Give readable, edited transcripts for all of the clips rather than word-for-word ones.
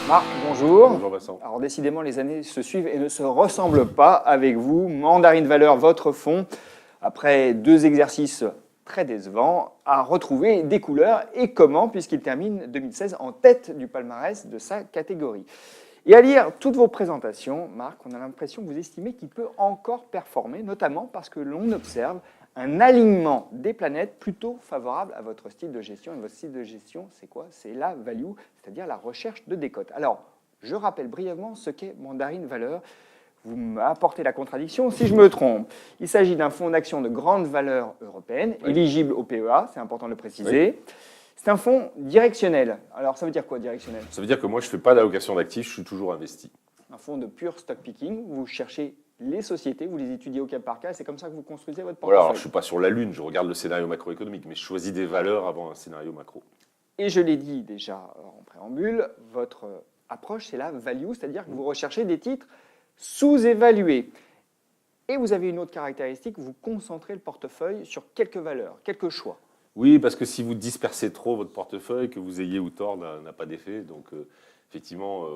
Marc, bonjour. Bonjour Vincent. Alors décidément, les années se suivent et ne se ressemblent pas avec vous. Mandarine Valeur, votre fonds, après 2 exercices très décevants, a retrouvé des couleurs. Et comment, puisqu'il termine 2016 en tête du palmarès de sa catégorie. Et à lire toutes vos présentations, Marc, on a l'impression que vous estimez qu'il peut encore performer, notamment parce que l'on observe un alignement des planètes plutôt favorable à votre style de gestion. Et votre style de gestion, c'est quoi? C'est la value, c'est-à-dire la recherche de décote. Alors, je rappelle brièvement ce qu'est Mandarine Valeur. Vous m'apportez la contradiction si je me trompe. Il s'agit d'un fonds d'action de grande valeur européenne, éligible au PEA, c'est important de le préciser. Oui. C'est un fonds directionnel. Alors, ça veut dire quoi, directionnel? Ça veut dire que moi, je ne fais pas d'allocation d'actifs, je suis toujours investi. Un fonds de pure stock picking, vous cherchez les sociétés, vous les étudiez au cas par cas, c'est comme ça que vous construisez votre portefeuille. Voilà, alors, je ne suis pas sur la Lune, je regarde le scénario macroéconomique, mais je choisis des valeurs avant un scénario macro. Et je l'ai dit déjà en préambule, votre approche, c'est la value, c'est-à-dire que vous recherchez des titres sous-évalués. Et vous avez une autre caractéristique, vous concentrez le portefeuille sur quelques valeurs, quelques choix. Oui, parce que si vous dispersez trop votre portefeuille, que vous ayez ou tort, n'a pas d'effet. Donc, effectivement,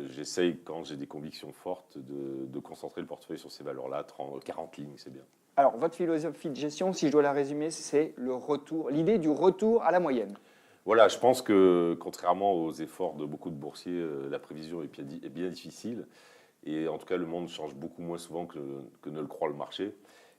j'essaye, quand j'ai des convictions fortes, de concentrer le portefeuille sur ces valeurs-là. 40 lignes, c'est bien. Alors, votre philosophie de gestion, si je dois la résumer, c'est le retour, l'idée du retour à la moyenne. Voilà, je pense que, contrairement aux efforts de beaucoup de boursiers, la prévision est bien difficile. Et en tout cas, le monde change beaucoup moins souvent que ne le croit le marché.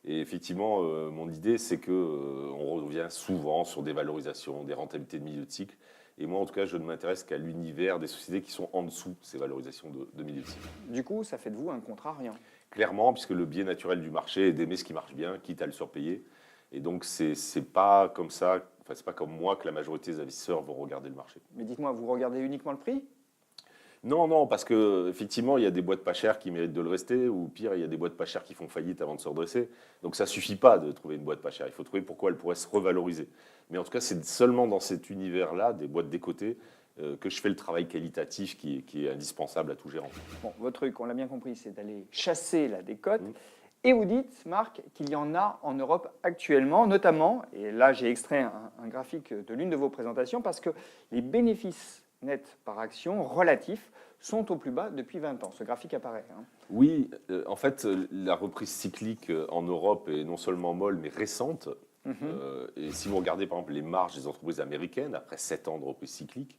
Et effectivement, mon idée, c'est qu'on revient souvent sur des valorisations, des rentabilités de milieu de cycle. Et moi, en tout cas, je ne m'intéresse qu'à l'univers des sociétés qui sont en dessous de ces valorisations de milieu de cycle. Du coup, ça fait de vous un contrariant. Clairement, puisque le biais naturel du marché est d'aimer ce qui marche bien, quitte à le surpayer. Et donc, c'est pas comme ça, enfin, c'est pas comme moi que la majorité des investisseurs vont regarder le marché. Mais dites-moi, vous regardez uniquement le prix ? Non, parce qu'effectivement, il y a des boîtes pas chères qui méritent de le rester, ou pire, il y a des boîtes pas chères qui font faillite avant de se redresser. Donc ça ne suffit pas de trouver une boîte pas chère, il faut trouver pourquoi elle pourrait se revaloriser. Mais en tout cas, c'est seulement dans cet univers-là, des boîtes décotées, que je fais le travail qualitatif qui est indispensable à tout gérant. Bon, votre truc, on l'a bien compris, c'est d'aller chasser la décote. Et vous dites, Marc, qu'il y en a en Europe actuellement, notamment, et là j'ai extrait un graphique de l'une de vos présentations, parce que les bénéfices nets par action relatifs sont au plus bas depuis 20 ans. Ce graphique apparaît. Oui, en fait, la reprise cyclique en Europe est non seulement molle, mais récente. Et si vous regardez par exemple les marges des entreprises américaines, après 7 ans de reprise cyclique,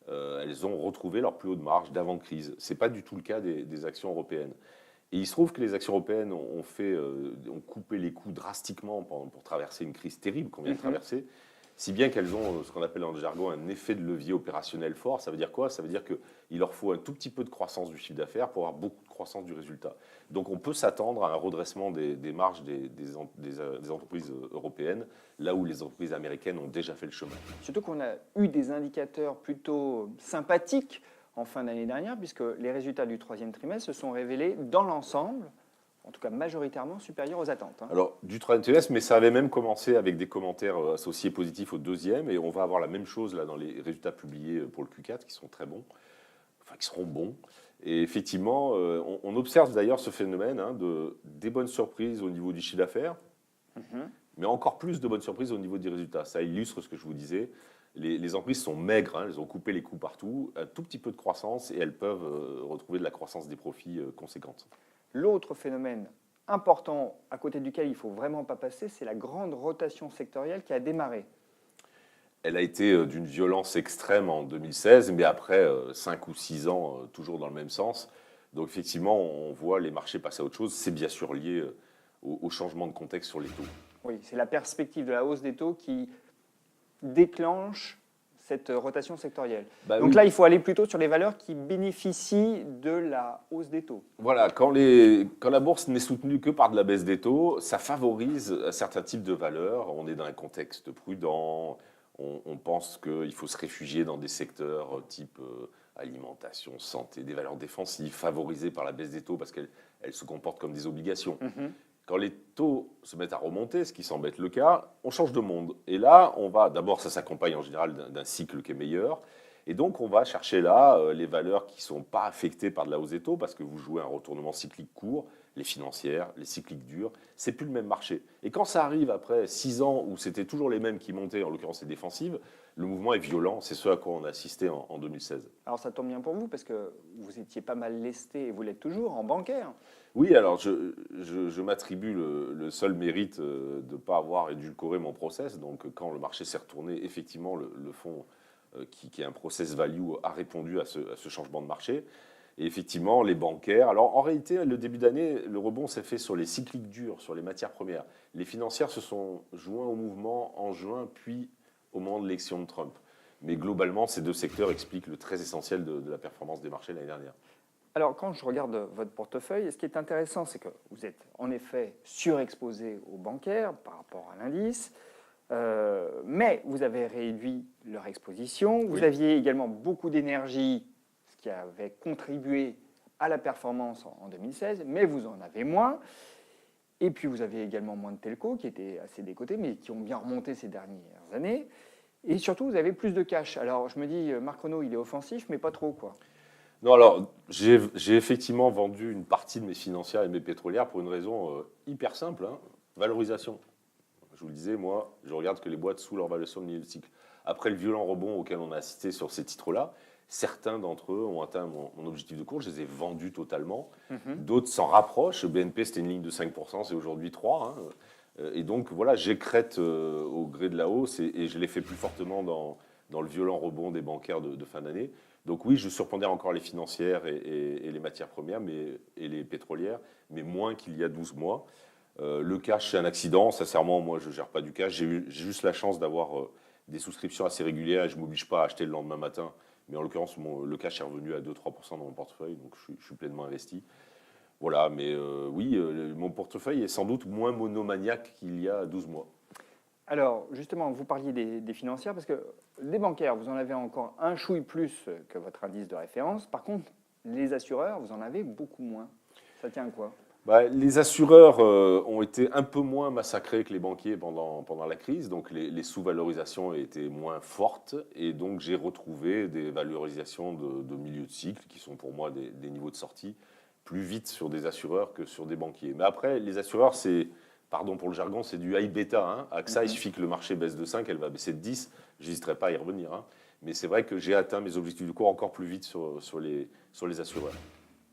elles ont retrouvé leur plus haut de marge d'avant-crise. Ce n'est pas du tout le cas des actions européennes. Et il se trouve que les actions européennes ont coupé les coûts drastiquement pour traverser une crise terrible qu'on vient de traverser, si bien qu'elles ont ce qu'on appelle dans le jargon un effet de levier opérationnel fort. Ça veut dire quoi? Ça veut dire qu'il leur faut un tout petit peu de croissance du chiffre d'affaires pour avoir beaucoup de croissance du résultat. Donc on peut s'attendre à un redressement des marges des entreprises européennes, là où les entreprises américaines ont déjà fait le chemin. Surtout qu'on a eu des indicateurs plutôt sympathiques en fin d'année dernière, puisque les résultats du 3e trimestre se sont révélés dans l'ensemble, en tout cas majoritairement supérieurs aux attentes. Alors, du 3e trimestre, mais ça avait même commencé avec des commentaires associés positifs au 2e, et on va avoir la même chose là dans les résultats publiés pour le Q4, qui sont très bons, enfin qui seront bons. Et effectivement, on observe d'ailleurs ce phénomène des bonnes surprises au niveau du chiffre d'affaires, mais encore plus de bonnes surprises au niveau des résultats. Ça illustre ce que je vous disais. Les entreprises sont maigres, elles ont coupé les coûts partout, un tout petit peu de croissance, et elles peuvent retrouver de la croissance des profits conséquente. L'autre phénomène important à côté duquel il ne faut vraiment pas passer, c'est la grande rotation sectorielle qui a démarré. Elle a été d'une violence extrême en 2016, mais après 5 ou 6 ans, toujours dans le même sens. Donc effectivement, on voit les marchés passer à autre chose. C'est bien sûr lié au changement de contexte sur les taux. Oui, c'est la perspective de la hausse des taux qui déclenche cette rotation sectorielle. Donc là, il faut aller plutôt sur les valeurs qui bénéficient de la hausse des taux. Voilà, quand la bourse n'est soutenue que par de la baisse des taux, ça favorise un certain type de valeurs. On est dans un contexte prudent, on pense qu'il faut se réfugier dans des secteurs type alimentation, santé, des valeurs défensives favorisées par la baisse des taux parce qu'elles se comportent comme des obligations. Quand les taux se mettent à remonter, ce qui semble être le cas, on change de monde. Et là, d'abord, ça s'accompagne en général d'un cycle qui est meilleur. Et donc, on va chercher là les valeurs qui ne sont pas affectées par de la hausse des taux, parce que vous jouez un retournement cyclique court, les financières, les cycliques dures, c'est plus le même marché. Et quand ça arrive après 6 ans où c'était toujours les mêmes qui montaient, en l'occurrence les défensives, le mouvement est violent, c'est ce à quoi on a assisté en 2016. Alors ça tombe bien pour vous parce que vous étiez pas mal lesté, et vous l'êtes toujours, en bancaire. Oui, alors je m'attribue le seul mérite de ne pas avoir édulcoré mon process. Donc quand le marché s'est retourné, effectivement, le fonds qui est un process value a répondu à ce changement de marché. Et effectivement, les bancaires. Alors en réalité, le début d'année, le rebond s'est fait sur les cycliques durs, sur les matières premières. Les financières se sont joints au mouvement en juin, puis au moment de l'élection de Trump. Mais globalement, ces deux secteurs expliquent le très essentiel de la performance des marchés l'année dernière. Alors, quand je regarde votre portefeuille, ce qui est intéressant, c'est que vous êtes en effet surexposé aux bancaires par rapport à l'indice, mais vous avez réduit leur exposition. Vous Oui. aviez également beaucoup d'énergie, ce qui avait contribué à la performance en 2016, mais vous en avez moins. Et puis, vous avez également moins de telco, qui étaient assez décotés, mais qui ont bien remonté ces dernières années. Et surtout, vous avez plus de cash. Alors, je me dis, Marc Renaud, il est offensif, mais pas trop, quoi. Non, alors, j'ai effectivement vendu une partie de mes financières et mes pétrolières pour une raison hyper simple, hein, valorisation. Je vous le disais, moi, je regarde que les boîtes sous leur valorisation de milieu de cycle. Après le violent rebond auquel on a assisté sur ces titres-là, certains d'entre eux ont atteint mon objectif de cours, je les ai vendus totalement. D'autres s'en rapprochent. BNP, c'était une ligne de 5%, c'est aujourd'hui 3%. Hein. Et donc, voilà, j'écrète au gré de la hausse et je l'ai fait plus fortement dans le violent rebond des bancaires de fin d'année. Donc oui, je surpondère encore les financières et les matières premières et les pétrolières, mais moins qu'il y a 12 mois. Le cash, c'est un accident. Sincèrement, moi, je ne gère pas du cash. J'ai juste la chance d'avoir des souscriptions assez régulières et je ne m'oblige pas à acheter le lendemain matin. Mais en l'occurrence, le cash est revenu à 2-3% dans mon portefeuille, donc je suis pleinement investi. Voilà, mais oui, mon portefeuille est sans doute moins monomaniaque qu'il y a 12 mois. Alors, justement, vous parliez des financières, parce que les bancaires, vous en avez encore un chouille plus que votre indice de référence. Par contre, les assureurs, vous en avez beaucoup moins. Ça tient à quoi? Bah, les assureurs ont été un peu moins massacrés que les banquiers pendant la crise, donc les sous-valorisations étaient moins fortes, et donc j'ai retrouvé des valorisations de milieu de cycle, qui sont pour moi des niveaux de sortie, plus vite sur des assureurs que sur des banquiers. Mais après, les assureurs, c'est, pardon pour le jargon, c'est du high bêta. Hein. AXA, il suffit que le marché baisse de 5, elle va baisser de 10, j'hésiterai pas à y revenir. Hein. Mais c'est vrai que j'ai atteint mes objectifs de cours encore plus vite sur les assureurs.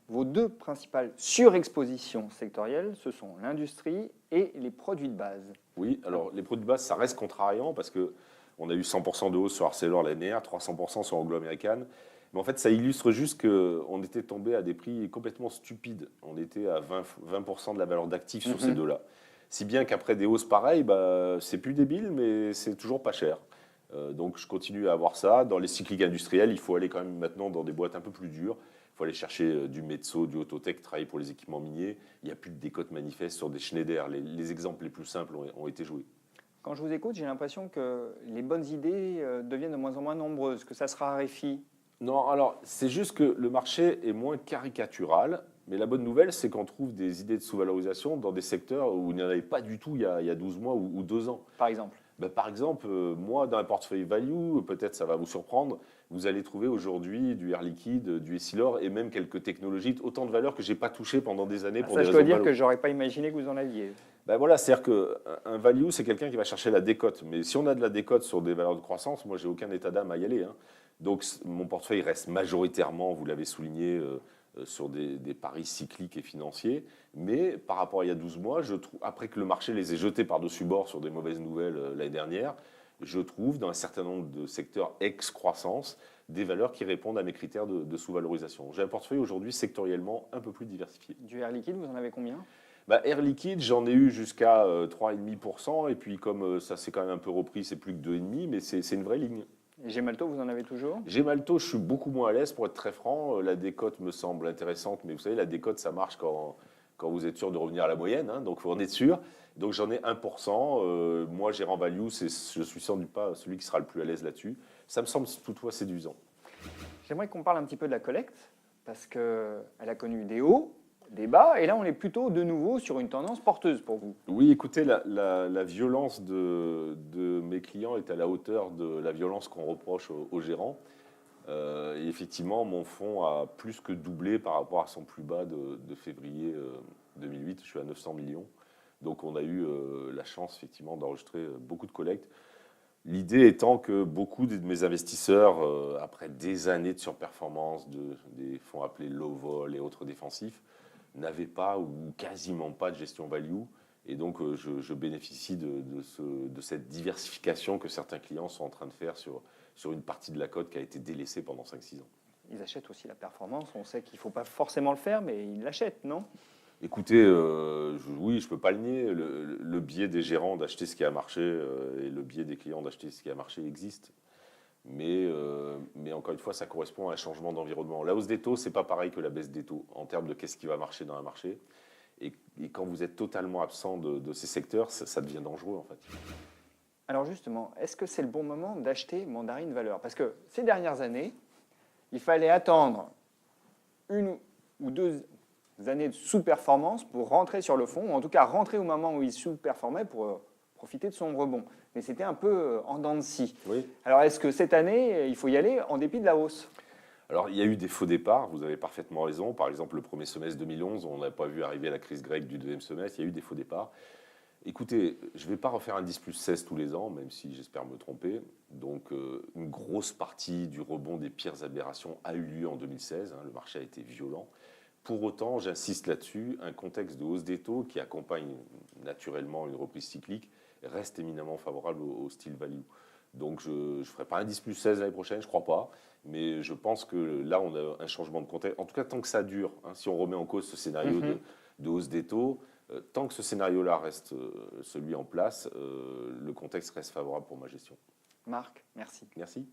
Vos deux principales surexpositions sectorielles, ce sont l'industrie et les produits de base. Oui, alors les produits de base, ça reste contrariant parce qu'on a eu 100% de hausse sur Arcelor l'année dernière, 300% sur Anglo-American. Mais en fait, ça illustre juste qu'on était tombé à des prix complètement stupides. On était à 20% de la valeur d'actifs sur ces deux-là. Si bien qu'après des hausses pareilles, bah, c'est plus débile, mais c'est toujours pas cher. Donc je continue à avoir ça. Dans les cycliques industriels, il faut aller quand même maintenant dans des boîtes un peu plus dures. Il faut aller chercher du Metso, du Autotech, travailler pour les équipements miniers. Il n'y a plus de décote manifeste sur des Schneider. Les exemples les plus simples ont été joués. Quand je vous écoute, j'ai l'impression que les bonnes idées deviennent de moins en moins nombreuses, que ça se raréfie. Non, alors c'est juste que le marché est moins caricatural. Mais la bonne nouvelle, c'est qu'on trouve des idées de sous-valorisation dans des secteurs où il n'y en avait pas du tout il y a 12 mois ou 2 ans. Par exemple. Ben, par exemple, moi, dans un portefeuille value, peut-être ça va vous surprendre, vous allez trouver aujourd'hui du Air Liquide, du Essilor et même quelques technologies, autant de valeurs que je n'ai pas touchées pendant des années pour Ça, des je raisons dois dire valo. que j'aurais pas imaginé que vous en aviez. Ben voilà, c'est-à-dire qu'un value, c'est quelqu'un qui va chercher la décote. Mais si on a de la décote sur des valeurs de croissance, moi, j'ai aucun état d'âme à y aller. Hein. Donc, mon portefeuille reste majoritairement, vous l'avez souligné, sur des paris cycliques et financiers. Mais par rapport à il y a 12 mois, je trouve, après que le marché les ait jetés par-dessus bord sur des mauvaises nouvelles l'année dernière, je trouve dans un certain nombre de secteurs ex-croissance des valeurs qui répondent à mes critères de sous-valorisation. J'ai un portefeuille aujourd'hui sectoriellement un peu plus diversifié. Du Air Liquide, vous en avez combien? Bah, Air Liquide, j'en ai eu jusqu'à 3,5%. Et puis comme ça s'est quand même un peu repris, c'est plus que 2,5%, mais c'est une vraie ligne. Et Gemalto, vous en avez toujours? Gemalto, je suis beaucoup moins à l'aise pour être très franc. La décote me semble intéressante, mais vous savez, la décote, ça marche quand vous êtes sûr de revenir à la moyenne, hein, donc il faut en être sûr. Donc j'en ai 1%. Moi, gérant value, je suis sans doute pas celui qui sera le plus à l'aise là-dessus. Ça me semble toutefois séduisant. J'aimerais qu'on parle un petit peu de la collecte, parce qu'elle a connu des hauts, des bas, et là on est plutôt de nouveau sur une tendance porteuse pour vous. Oui, écoutez, la violence de mes clients est à la hauteur de la violence qu'on reproche aux gérants. Et effectivement, mon fonds a plus que doublé par rapport à son plus bas de février 2008, je suis à 900 millions. Donc on a eu la chance effectivement d'enregistrer beaucoup de collectes. L'idée étant que beaucoup de mes investisseurs, après des années de surperformance, des fonds appelés low vol et autres défensifs, n'avaient pas ou quasiment pas de gestion value. Et donc je bénéficie de cette diversification que certains clients sont en train de faire sur une partie de la cote qui a été délaissée pendant 5-6 ans. Ils achètent aussi la performance. On sait qu'il ne faut pas forcément le faire, mais ils l'achètent, non? Écoutez, oui, je ne peux pas le nier. Le biais des gérants d'acheter ce qui a marché et le biais des clients d'acheter ce qui a marché existe. Mais encore une fois, ça correspond à un changement d'environnement. La hausse des taux, ce n'est pas pareil que la baisse des taux en termes de qu'est-ce qui va marcher dans un marché. Et quand vous êtes totalement absent de ces secteurs, ça devient dangereux en fait. Alors justement, est-ce que c'est le bon moment d'acheter Mandarine Valeur? Parce que ces dernières années, il fallait attendre 1 ou 2 années de sous-performance pour rentrer sur le fond, ou en tout cas rentrer au moment où il sous-performait pour profiter de son rebond. Mais c'était un peu en dents de scie. Oui. Alors est-ce que cette année, il faut y aller en dépit de la hausse? Alors, il y a eu des faux départs, vous avez parfaitement raison. Par exemple, le premier semestre 2011, on n'a pas vu arriver la crise grecque du deuxième semestre, il y a eu des faux départs. Écoutez, je ne vais pas refaire un 10+16 tous les ans, même si j'espère me tromper. Donc, une grosse partie du rebond des pires aberrations a eu lieu en 2016. Le marché a été violent. Pour autant, j'insiste là-dessus, un contexte de hausse des taux qui accompagne naturellement une reprise cyclique reste éminemment favorable au style value. Donc je ne ferai pas un 10+16 l'année prochaine, je ne crois pas. Mais je pense que là, on a un changement de contexte. En tout cas, tant que ça dure, si on remet en cause ce scénario de hausse des taux, tant que ce scénario-là reste celui en place, le contexte reste favorable pour ma gestion. Marc, merci. Merci.